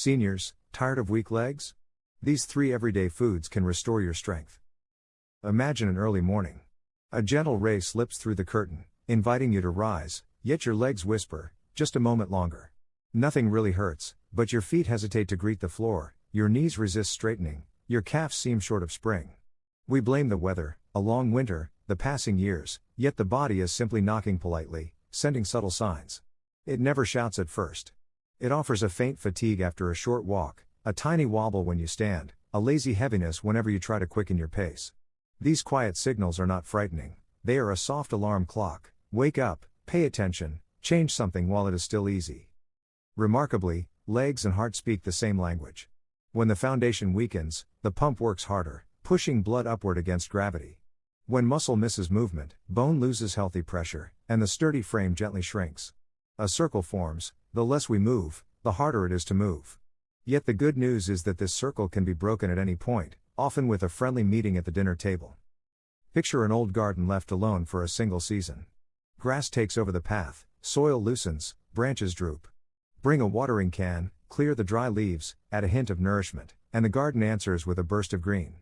Seniors, tired of weak legs? These 3 everyday foods can restore your strength. Imagine an early morning. A gentle ray slips through the curtain, inviting you to rise, yet your legs whisper, just a moment longer. Nothing really hurts, but your feet hesitate to greet the floor, your knees resist straightening, your calves seem short of spring. We blame the weather, a long winter, the passing years, yet the body is simply knocking politely, sending subtle signs. It never shouts at first. It offers a faint fatigue after a short walk, a tiny wobble when you stand, a lazy heaviness whenever you try to quicken your pace. These quiet signals are not frightening, they are a soft alarm clock. Wake up, pay attention, change something while it is still easy. Remarkably, legs and heart speak the same language. When the foundation weakens, the pump works harder, pushing blood upward against gravity. When muscle misses movement, bone loses healthy pressure, and the sturdy frame gently shrinks. A circle forms, the less we move, the harder it is to move. Yet the good news is that this circle can be broken at any point, often with a friendly meeting at the dinner table. Picture an old garden left alone for a single season. Grass takes over the path, soil loosens, branches droop. Bring a watering can, clear the dry leaves, add a hint of nourishment, and the garden answers with a burst of green.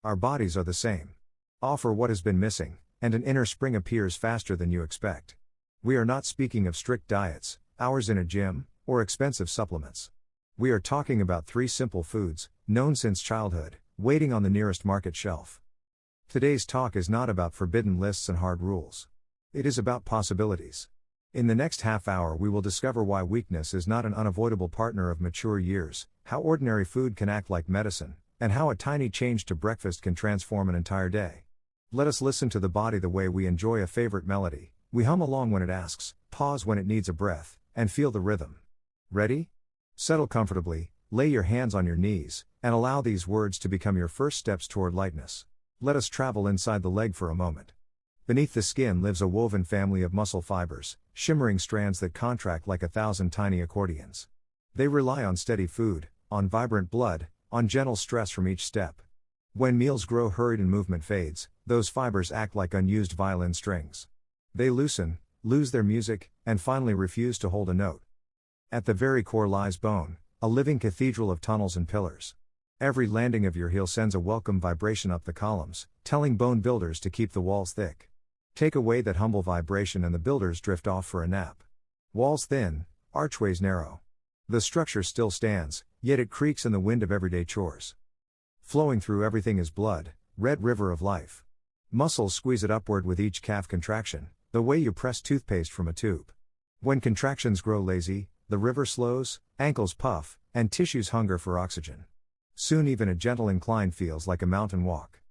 Our bodies are the same. Offer what has been missing, and an inner spring appears faster than you expect. We are not speaking of strict diets, hours in a gym, or expensive supplements. We are talking about 3 simple foods, known since childhood, waiting on the nearest market shelf. Today's talk is not about forbidden lists and hard rules. It is about possibilities. In the next half hour we will discover why weakness is not an unavoidable partner of mature years, how ordinary food can act like medicine, and how a tiny change to breakfast can transform an entire day. Let us listen to the body the way we enjoy a favorite melody. We hum along when it asks, pause when it needs a breath, and feel the rhythm. Ready? Settle comfortably, lay your hands on your knees, and allow these words to become your first steps toward lightness. Let us travel inside the leg for a moment. Beneath the skin lives a woven family of muscle fibers, shimmering strands that contract like 1,000 tiny accordions. They rely on steady food, on vibrant blood, on gentle stress from each step. When meals grow hurried and movement fades, those fibers act like unused violin strings. They loosen, lose their music, and finally refuse to hold a note. At the very core lies bone, a living cathedral of tunnels and pillars. Every landing of your heel sends a welcome vibration up the columns, telling bone builders to keep the walls thick. Take away that humble vibration and the builders drift off for a nap. Walls thin, archways narrow. The structure still stands, yet it creaks in the wind of everyday chores. Flowing through everything is blood, red river of life. Muscles squeeze it upward with each calf contraction, the way you press toothpaste from a tube. When contractions grow lazy, the river slows, ankles puff, and tissues hunger for oxygen. Soon even a gentle incline feels like a mountain walk.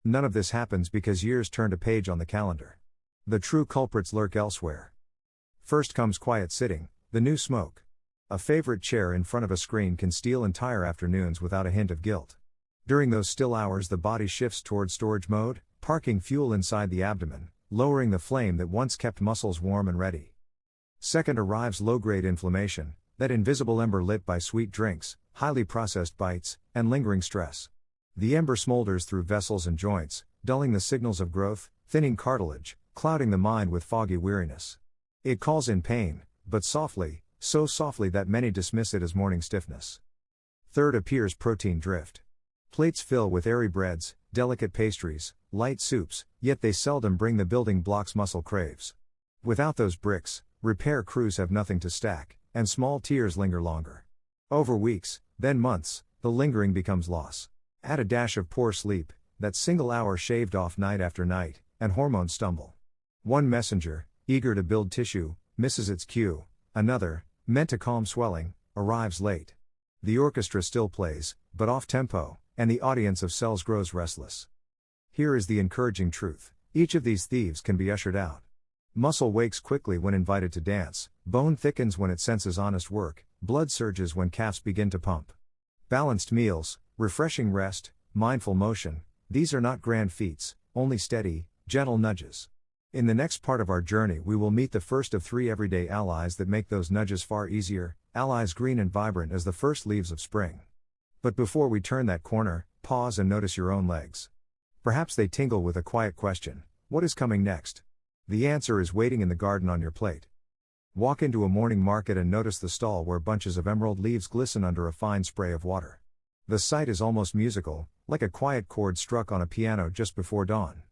None of this happens because years turned a page on the calendar. The true culprits lurk elsewhere. First comes quiet sitting, the new smoke. A favorite chair in front of a screen can steal entire afternoons without a hint of guilt. During those still hours the body shifts toward storage mode, parking fuel inside the abdomen, lowering the flame that once kept muscles warm and ready. Second arrives low-grade inflammation, that invisible ember lit by sweet drinks, highly processed bites, and lingering stress. The ember smolders through vessels and joints, dulling the signals of growth, thinning cartilage, clouding the mind with foggy weariness. It calls in pain, but softly, so softly that many dismiss it as morning stiffness. Third appears protein drift. Plates fill with airy breads, delicate pastries, light soups, yet they seldom bring the building blocks muscle craves. Without those bricks, repair crews have nothing to stack, and small tears linger longer. Over weeks, then months, the lingering becomes loss. Add a dash of poor sleep, that single hour shaved off night after night, and hormones stumble. One messenger, eager to build tissue, misses its cue. Another, meant to calm swelling, arrives late. The orchestra still plays, but off tempo, and the audience of cells grows restless. Here is the encouraging truth: each of these thieves can be ushered out. Muscle wakes quickly when invited to dance, bone thickens when it senses honest work, blood surges when calves begin to pump. Balanced meals, refreshing rest, mindful motion, these are not grand feats, only steady, gentle nudges. In the next part of our journey we will meet the first of 3 everyday allies that make those nudges far easier, allies green and vibrant as the first leaves of spring. But before we turn that corner, pause and notice your own legs. Perhaps they tingle with a quiet question: what is coming next? The answer is waiting in the garden on your plate. Walk into a morning market and notice the stall where bunches of emerald leaves glisten under a fine spray of water. The sight is almost musical, like a quiet chord struck on a piano just before dawn.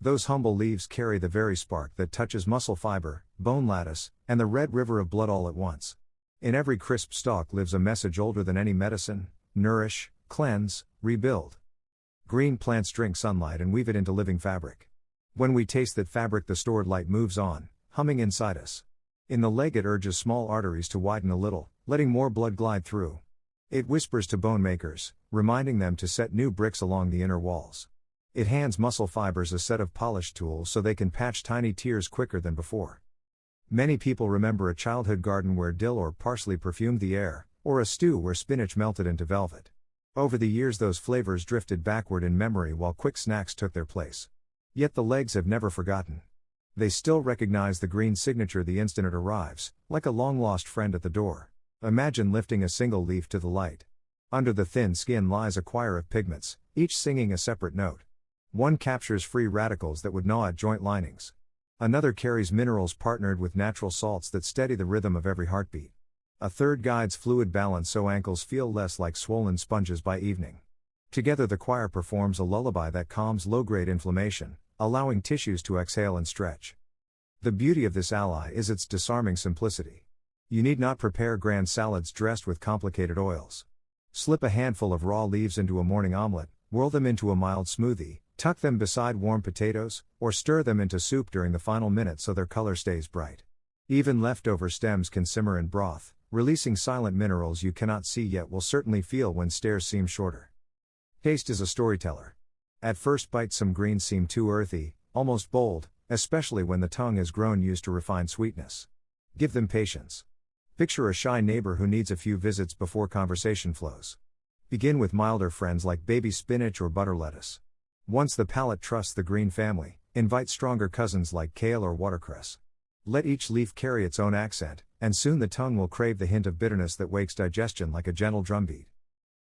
Those humble leaves carry the very spark that touches muscle fiber, bone lattice, and the red river of blood all at once. In every crisp stalk lives a message older than any medicine: nourish, cleanse, rebuild. Green plants drink sunlight and weave it into living fabric. When we taste that fabric, the stored light moves on, humming inside us. In the leg it urges small arteries to widen a little, letting more blood glide through. It whispers to bone makers, reminding them to set new bricks along the inner walls. It hands muscle fibers a set of polished tools so they can patch tiny tears quicker than before. Many people remember a childhood garden where dill or parsley perfumed the air, or a stew where spinach melted into velvet. Over the years those flavors drifted backward in memory while quick snacks took their place. Yet the legs have never forgotten. They still recognize the green signature the instant it arrives, like a long-lost friend at the door. Imagine lifting a single leaf to the light. Under the thin skin lies a choir of pigments, each singing a separate note. One captures free radicals that would gnaw at joint linings. Another carries minerals partnered with natural salts that steady the rhythm of every heartbeat. A third guides fluid balance so ankles feel less like swollen sponges by evening. Together the choir performs a lullaby that calms low-grade inflammation, allowing tissues to exhale and stretch. The beauty of this ally is its disarming simplicity. You need not prepare grand salads dressed with complicated oils. Slip a handful of raw leaves into a morning omelet, whirl them into a mild smoothie, tuck them beside warm potatoes, or stir them into soup during the final minute so their color stays bright. Even leftover stems can simmer in broth, releasing silent minerals you cannot see yet will certainly feel when stairs seem shorter. Taste is a storyteller. At first bite some greens seem too earthy, almost bold, especially when the tongue has grown used to refined sweetness. Give them patience. Picture a shy neighbor who needs a few visits before conversation flows. Begin with milder friends like baby spinach or butter lettuce. Once the palate trusts the green family, invite stronger cousins like kale or watercress. Let each leaf carry its own accent, and soon the tongue will crave the hint of bitterness that wakes digestion like a gentle drumbeat.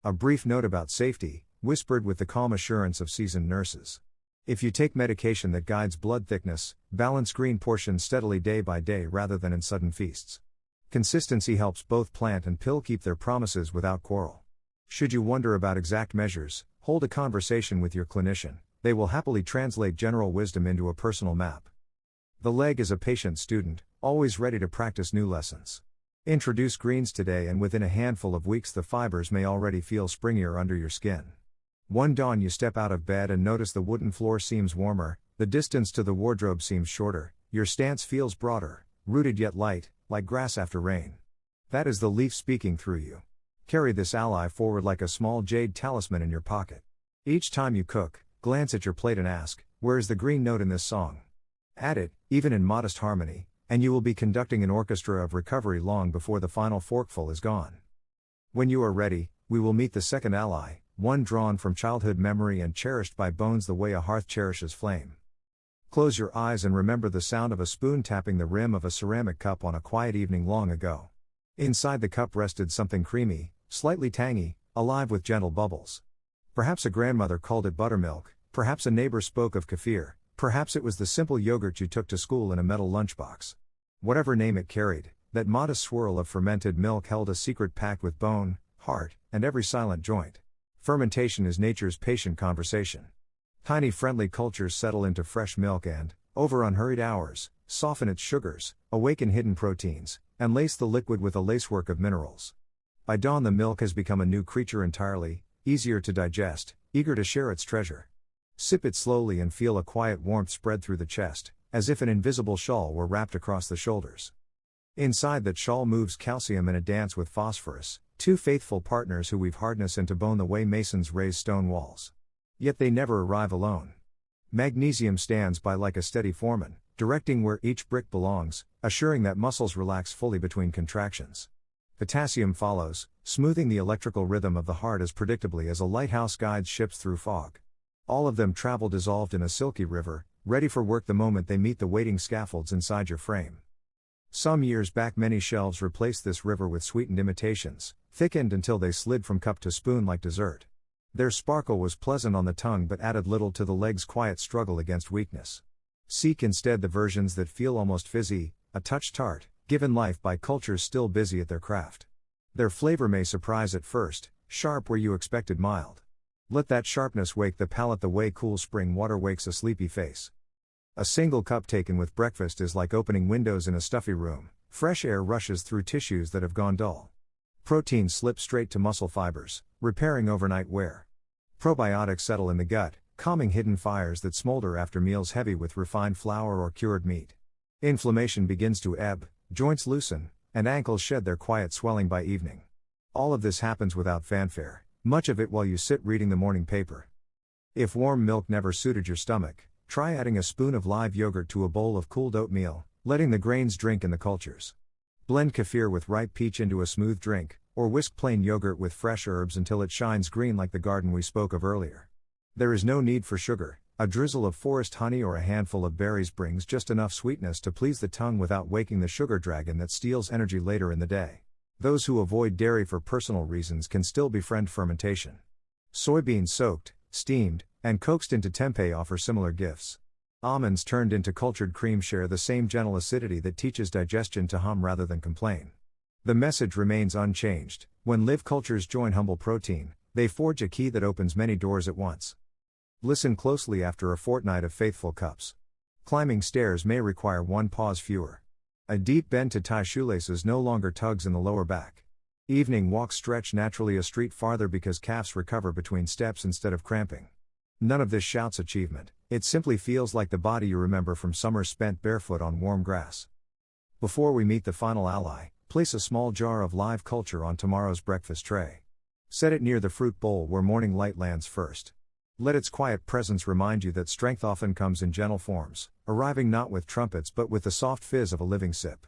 A brief note about safety, whispered with the calm assurance of seasoned nurses. If you take medication that guides blood thickness, balance green portions steadily day by day rather than in sudden feasts. Consistency helps both plant and pill keep their promises without quarrel. Should you wonder about exact measures, hold a conversation with your clinician. They will happily translate general wisdom into a personal map. The leg is a patient student, always ready to practice new lessons. Introduce greens today and within a handful of weeks the fibers may already feel springier under your skin. One dawn you step out of bed and notice the wooden floor seems warmer, the distance to the wardrobe seems shorter, your stance feels broader, rooted yet light, like grass after rain. That is the leaf speaking through you. Carry this ally forward like a small jade talisman in your pocket. Each time you cook, glance at your plate and ask, where is the green note in this song? Add it, even in modest harmony, and you will be conducting an orchestra of recovery long before the final forkful is gone. When you are ready, we will meet the second ally, one drawn from childhood memory and cherished by bones the way a hearth cherishes flame. Close your eyes and remember the sound of a spoon tapping the rim of a ceramic cup on a quiet evening long ago. Inside the cup rested something creamy, slightly tangy, alive with gentle bubbles. Perhaps a grandmother called it buttermilk, perhaps a neighbor spoke of kefir, perhaps it was the simple yogurt you took to school in a metal lunchbox. Whatever name it carried, that modest swirl of fermented milk held a secret packed with bone, heart, and every silent joint. Fermentation is nature's patient conversation. Tiny friendly cultures settle into fresh milk and, over unhurried hours, soften its sugars, awaken hidden proteins, and lace the liquid with a lacework of minerals. By dawn the milk has become a new creature entirely, easier to digest, eager to share its treasure. Sip it slowly and feel a quiet warmth spread through the chest, as if an invisible shawl were wrapped across the shoulders. Inside that shawl moves calcium in a dance with phosphorus, two faithful partners who weave hardness into bone the way masons raise stone walls. Yet they never arrive alone. Magnesium stands by like a steady foreman, directing where each brick belongs, assuring that muscles relax fully between contractions. Potassium follows, smoothing the electrical rhythm of the heart as predictably as a lighthouse guides ships through fog. All of them travel dissolved in a silky river, ready for work the moment they meet the waiting scaffolds inside your frame. Some years back many shelves replaced this river with sweetened imitations, thickened until they slid from cup to spoon like dessert. Their sparkle was pleasant on the tongue but added little to the leg's quiet struggle against weakness. Seek instead the versions that feel almost fizzy, a touch tart, given life by cultures still busy at their craft. Their flavor may surprise at first, sharp where you expected mild. Let that sharpness wake the palate the way cool spring water wakes a sleepy face. A single cup taken with breakfast is like opening windows in a stuffy room. Fresh air rushes through tissues that have gone dull. Protein slips straight to muscle fibers, repairing overnight wear. Probiotics settle in the gut, calming hidden fires that smolder after meals heavy with refined flour or cured meat. Inflammation begins to ebb, joints loosen, and ankles shed their quiet swelling by evening. All of this happens without fanfare, much of it while you sit reading the morning paper. If warm milk never suited your stomach, try adding a spoon of live yogurt to a bowl of cooled oatmeal, letting the grains drink in the cultures. Blend kefir with ripe peach into a smooth drink, or whisk plain yogurt with fresh herbs until it shines green like the garden we spoke of earlier. There is no need for sugar. A drizzle of forest honey or a handful of berries brings just enough sweetness to please the tongue without waking the sugar dragon that steals energy later in the day. Those who avoid dairy for personal reasons can still befriend fermentation. Soybeans soaked, steamed, and coaxed into tempeh offer similar gifts. Almonds turned into cultured cream share the same gentle acidity that teaches digestion to hum rather than complain. The message remains unchanged. When live cultures join humble protein, they forge a key that opens many doors at once. Listen closely after a fortnight of faithful cups. Climbing stairs may require one pause fewer. A deep bend to tie shoelaces no longer tugs in the lower back. Evening walks stretch naturally a street farther because calves recover between steps instead of cramping. None of this shouts achievement, it simply feels like the body you remember from summers spent barefoot on warm grass. Before we meet the final ally, place a small jar of live culture on tomorrow's breakfast tray. Set it near the fruit bowl where morning light lands first. Let its quiet presence remind you that strength often comes in gentle forms, arriving not with trumpets but with the soft fizz of a living sip.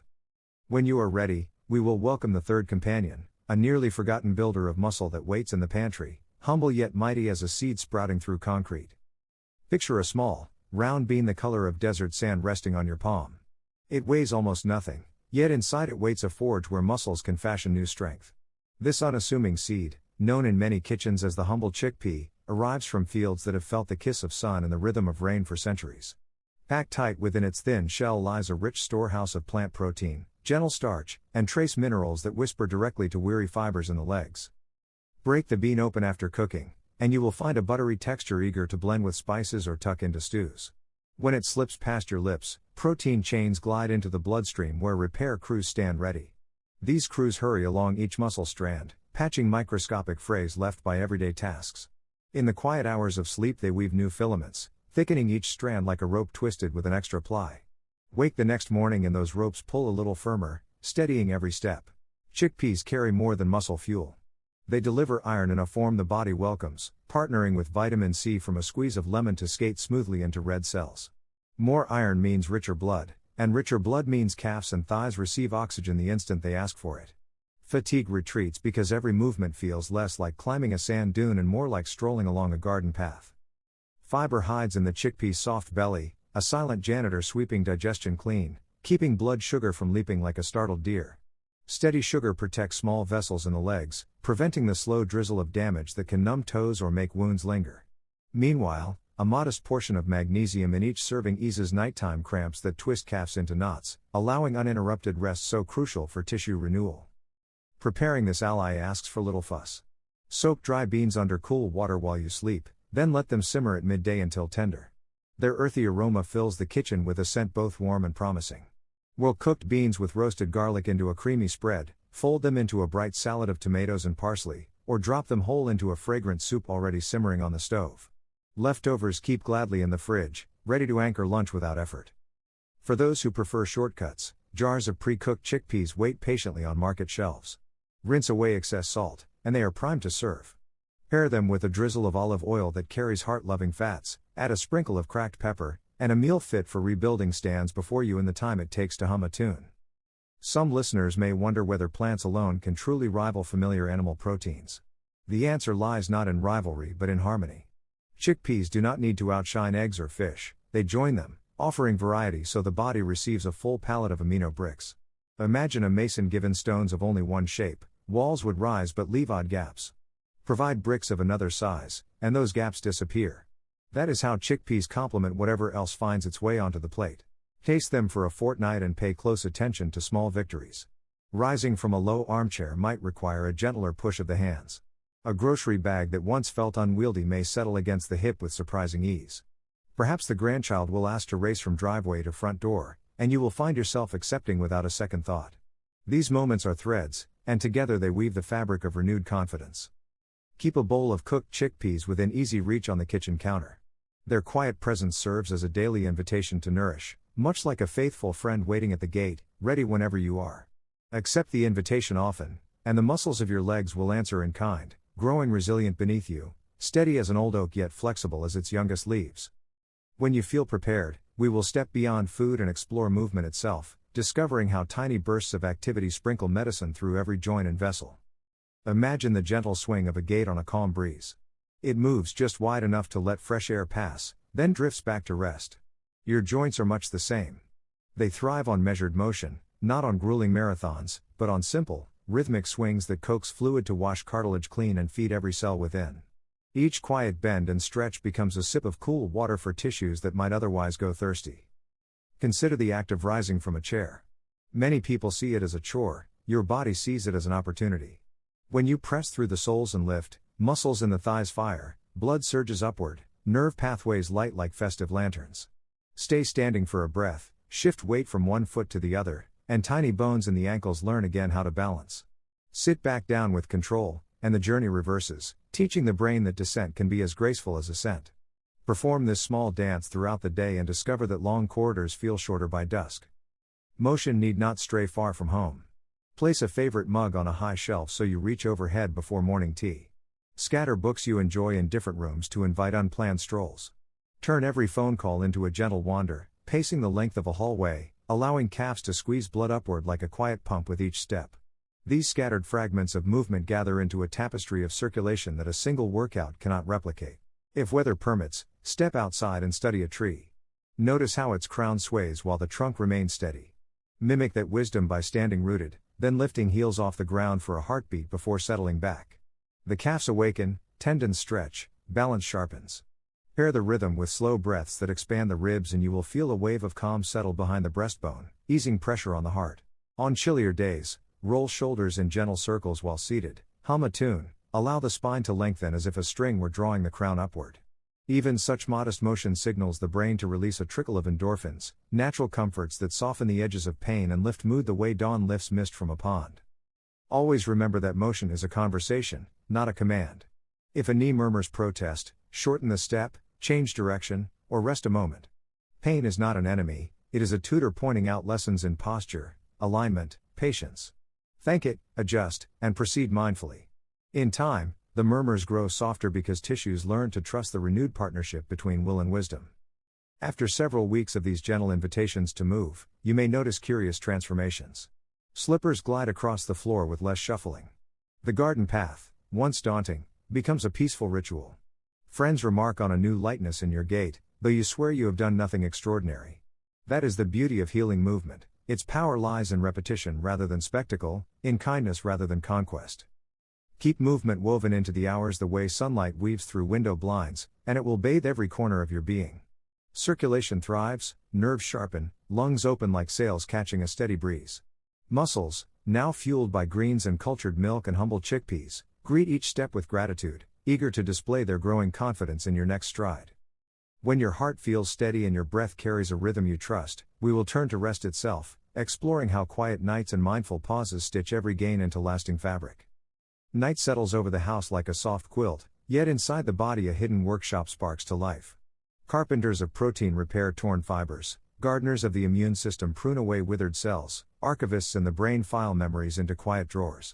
When you are ready, we will welcome the third companion, a nearly forgotten builder of muscle that waits in the pantry, humble yet mighty as a seed sprouting through concrete. Picture a small, round bean the color of desert sand resting on your palm. It weighs almost nothing, yet inside it waits a forge where muscles can fashion new strength. This unassuming seed, known in many kitchens as the humble chickpea, arrives from fields that have felt the kiss of sun and the rhythm of rain for centuries. Packed tight within its thin shell lies a rich storehouse of plant protein, gentle starch, and trace minerals that whisper directly to weary fibers in the legs. Break the bean open after cooking, and you will find a buttery texture eager to blend with spices or tuck into stews. When it slips past your lips, protein chains glide into the bloodstream where repair crews stand ready. These crews hurry along each muscle strand, patching microscopic frays left by everyday tasks. In the quiet hours of sleep they weave new filaments, thickening each strand like a rope twisted with an extra ply. Wake the next morning and those ropes pull a little firmer, steadying every step. Chickpeas carry more than muscle fuel. They deliver iron in a form the body welcomes, partnering with vitamin C from a squeeze of lemon to skate smoothly into red cells. More iron means richer blood, and richer blood means calves and thighs receive oxygen the instant they ask for it. Fatigue retreats because every movement feels less like climbing a sand dune and more like strolling along a garden path. Fiber hides in the chickpea's soft belly, a silent janitor sweeping digestion clean, keeping blood sugar from leaping like a startled deer. Steady sugar protects small vessels in the legs, preventing the slow drizzle of damage that can numb toes or make wounds linger. Meanwhile, a modest portion of magnesium in each serving eases nighttime cramps that twist calves into knots, allowing uninterrupted rest so crucial for tissue renewal. Preparing this ally asks for little fuss. Soak dry beans under cool water while you sleep, then let them simmer at midday until tender. Their earthy aroma fills the kitchen with a scent both warm and promising. Whirl cooked beans with roasted garlic into a creamy spread, fold them into a bright salad of tomatoes and parsley, or drop them whole into a fragrant soup already simmering on the stove. Leftovers keep gladly in the fridge, ready to anchor lunch without effort. For those who prefer shortcuts, jars of pre-cooked chickpeas wait patiently on market shelves. Rinse away excess salt, and they are primed to serve. Pair them with a drizzle of olive oil that carries heart-loving fats, add a sprinkle of cracked pepper, and a meal fit for rebuilding stands before you in the time it takes to hum a tune. Some listeners may wonder whether plants alone can truly rival familiar animal proteins. The answer lies not in rivalry but in harmony. Chickpeas do not need to outshine eggs or fish, they join them, offering variety so the body receives a full palette of amino bricks. Imagine a mason given stones of only one shape. Walls would rise but leave odd gaps. Provide bricks of another size, and those gaps disappear. That is how chickpeas complement whatever else finds its way onto the plate. Taste them for a fortnight and pay close attention to small victories. Rising from a low armchair might require a gentler push of the hands. A grocery bag that once felt unwieldy may settle against the hip with surprising ease. Perhaps the grandchild will ask to race from driveway to front door, and you will find yourself accepting without a second thought. These moments are threads, and together they weave the fabric of renewed confidence. Keep a bowl of cooked chickpeas within easy reach on the kitchen counter. Their quiet presence serves as a daily invitation to nourish, much like a faithful friend waiting at the gate, ready whenever you are. Accept the invitation often, and the muscles of your legs will answer in kind, growing resilient beneath you, steady as an old oak yet flexible as its youngest leaves. When you feel prepared, we will step beyond food and explore movement itself, discovering how tiny bursts of activity sprinkle medicine through every joint and vessel. Imagine the gentle swing of a gate on a calm breeze. It moves just wide enough to let fresh air pass, then drifts back to rest. Your joints are much the same. They thrive on measured motion, not on grueling marathons, but on simple, rhythmic swings that coax fluid to wash cartilage clean and feed every cell within. Each quiet bend and stretch becomes a sip of cool water for tissues that might otherwise go thirsty. Consider the act of rising from a chair. Many people see it as a chore, your body sees it as an opportunity. When you press through the soles and lift, muscles in the thighs fire, blood surges upward, nerve pathways light like festive lanterns. Stay standing for a breath, shift weight from one foot to the other, and tiny bones in the ankles learn again how to balance. Sit back down with control, and the journey reverses, teaching the brain that descent can be as graceful as ascent. Perform this small dance throughout the day and discover that long corridors feel shorter by dusk. Motion need not stray far from home. Place a favorite mug on a high shelf so you reach overhead before morning tea. Scatter books you enjoy in different rooms to invite unplanned strolls. Turn every phone call into a gentle wander, pacing the length of a hallway, allowing calves to squeeze blood upward like a quiet pump with each step. These scattered fragments of movement gather into a tapestry of circulation that a single workout cannot replicate. If weather permits, step outside and study a tree. Notice how its crown sways while the trunk remains steady. Mimic that wisdom by standing rooted, then lifting heels off the ground for a heartbeat before settling back. The calves awaken, tendons stretch, balance sharpens. Pair the rhythm with slow breaths that expand the ribs and you will feel a wave of calm settle behind the breastbone, easing pressure on the heart. On chillier days, roll shoulders in gentle circles while seated, hum a tune, allow the spine to lengthen as if a string were drawing the crown upward. Even such modest motion signals the brain to release a trickle of endorphins, natural comforts that soften the edges of pain and lift mood the way dawn lifts mist from a pond. Always remember that motion is a conversation, not a command. If a knee murmurs protest, shorten the step, change direction, or rest a moment. Pain is not an enemy, it is a tutor pointing out lessons in posture, alignment, patience. Thank it, adjust, and proceed mindfully. In time, the murmurs grow softer because tissues learn to trust the renewed partnership between will and wisdom. After several weeks of these gentle invitations to move, you may notice curious transformations. Slippers glide across the floor with less shuffling. The garden path, once daunting, becomes a peaceful ritual. Friends remark on a new lightness in your gait, though you swear you have done nothing extraordinary. That is the beauty of healing movement. Its power lies in repetition rather than spectacle, in kindness rather than conquest. Keep movement woven into the hours the way sunlight weaves through window blinds, and it will bathe every corner of your being. Circulation thrives, nerves sharpen, lungs open like sails catching a steady breeze. Muscles, now fueled by greens and cultured milk and humble chickpeas, greet each step with gratitude, eager to display their growing confidence in your next stride. When your heart feels steady and your breath carries a rhythm you trust, we will turn to rest itself, exploring how quiet nights and mindful pauses stitch every gain into lasting fabric. Night settles over the house like a soft quilt, yet inside the body a hidden workshop sparks to life. Carpenters of protein repair torn fibers, gardeners of the immune system prune away withered cells, archivists in the brain file memories into quiet drawers.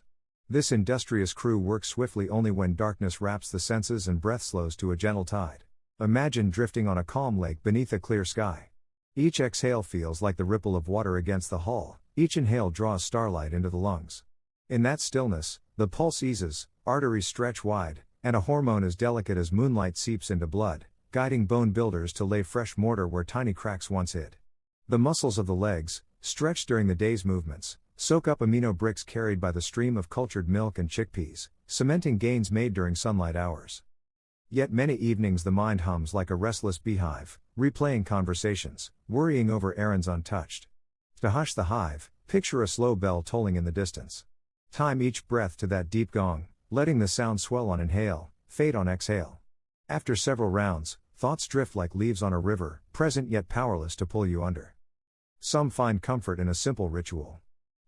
This industrious crew works swiftly only when darkness wraps the senses and breath slows to a gentle tide. Imagine drifting on a calm lake beneath a clear sky. Each exhale feels like the ripple of water against the hull, each inhale draws starlight into the lungs. In that stillness, the pulse eases, arteries stretch wide, and a hormone as delicate as moonlight seeps into blood, guiding bone builders to lay fresh mortar where tiny cracks once hid. The muscles of the legs, stretched during the day's movements, soak up amino bricks carried by the stream of cultured milk and chickpeas, cementing gains made during sunlight hours. Yet many evenings the mind hums like a restless beehive, replaying conversations, worrying over errands untouched. To hush the hive, picture a slow bell tolling in the distance. Time each breath to that deep gong, letting the sound swell on inhale, fade on exhale. After several rounds, thoughts drift like leaves on a river, present yet powerless to pull you under. Some find comfort in a simple ritual.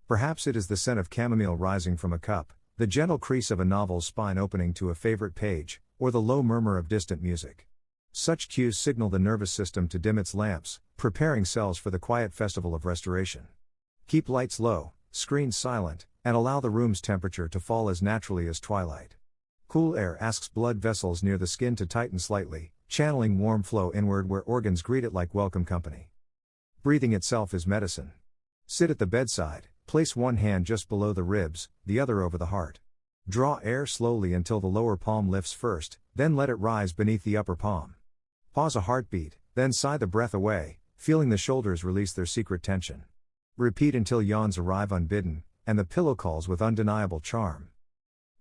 Perhaps it is the scent of chamomile rising from a cup, the gentle crease of a novel's spine opening to a favorite page, or the low murmur of distant music. Such cues signal the nervous system to dim its lamps, preparing cells for the quiet festival of restoration. Keep lights low, screens silent, and allow the room's temperature to fall as naturally as twilight. Cool air asks blood vessels near the skin to tighten slightly, channeling warm flow inward where organs greet it like welcome company. Breathing itself is medicine. Sit at the bedside, place one hand just below the ribs, the other over the heart. Draw air slowly until the lower palm lifts first, then let it rise beneath the upper palm. Pause a heartbeat, then sigh the breath away, feeling the shoulders release their secret tension. Repeat until yawns arrive unbidden, and the pillow calls with undeniable charm.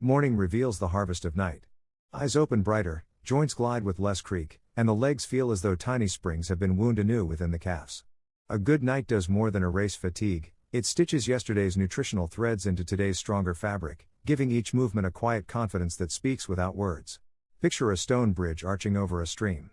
Morning reveals the harvest of night. Eyes open brighter, joints glide with less creak, and the legs feel as though tiny springs have been wound anew within the calves. A good night does more than erase fatigue, it stitches yesterday's nutritional threads into today's stronger fabric, giving each movement a quiet confidence that speaks without words. Picture a stone bridge arching over a stream.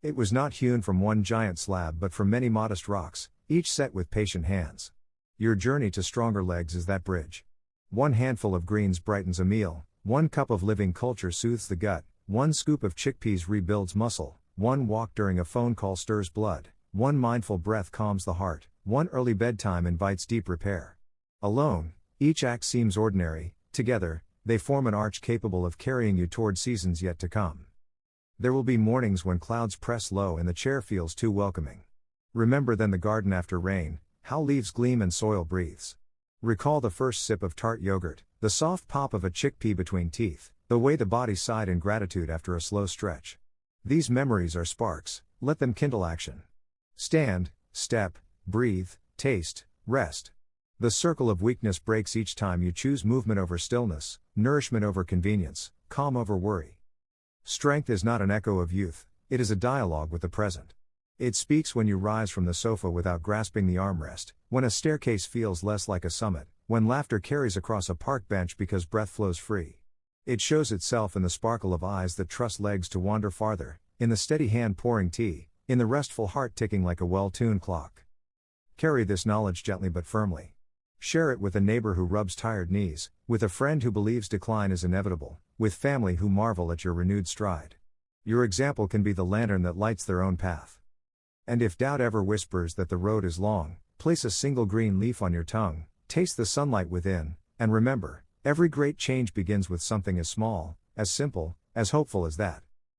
It was not hewn from one giant slab but from many modest rocks, each set with patient hands. Your journey to stronger legs is that bridge. One handful of greens brightens a meal, one cup of living culture soothes the gut, one scoop of chickpeas rebuilds muscle, one walk during a phone call stirs blood, one mindful breath calms the heart, one early bedtime invites deep repair. Alone, each act seems ordinary, together, they form an arch capable of carrying you toward seasons yet to come. There will be mornings when clouds press low and the chair feels too welcoming. Remember then the garden after rain, how leaves gleam and soil breathes. Recall the first sip of tart yogurt, the soft pop of a chickpea between teeth, the way the body sighed in gratitude after a slow stretch. These memories are sparks, let them kindle action. Stand, step, breathe, taste, rest. The circle of weakness breaks each time you choose movement over stillness, nourishment over convenience, calm over worry. Strength is not an echo of youth, it is a dialogue with the present. It speaks when you rise from the sofa without grasping the armrest, when a staircase feels less like a summit, when laughter carries across a park bench because breath flows free. It shows itself in the sparkle of eyes that trust legs to wander farther, in the steady hand pouring tea, in the restful heart ticking like a well-tuned clock. Carry this knowledge gently but firmly. Share it with a neighbor who rubs tired knees, with a friend who believes decline is inevitable, with family who marvel at your renewed stride. Your example can be the lantern that lights their own path. And if doubt ever whispers that the road is long, place a single green leaf on your tongue, taste the sunlight within, and remember, every great change begins with something as small, as simple, as hopeful as that.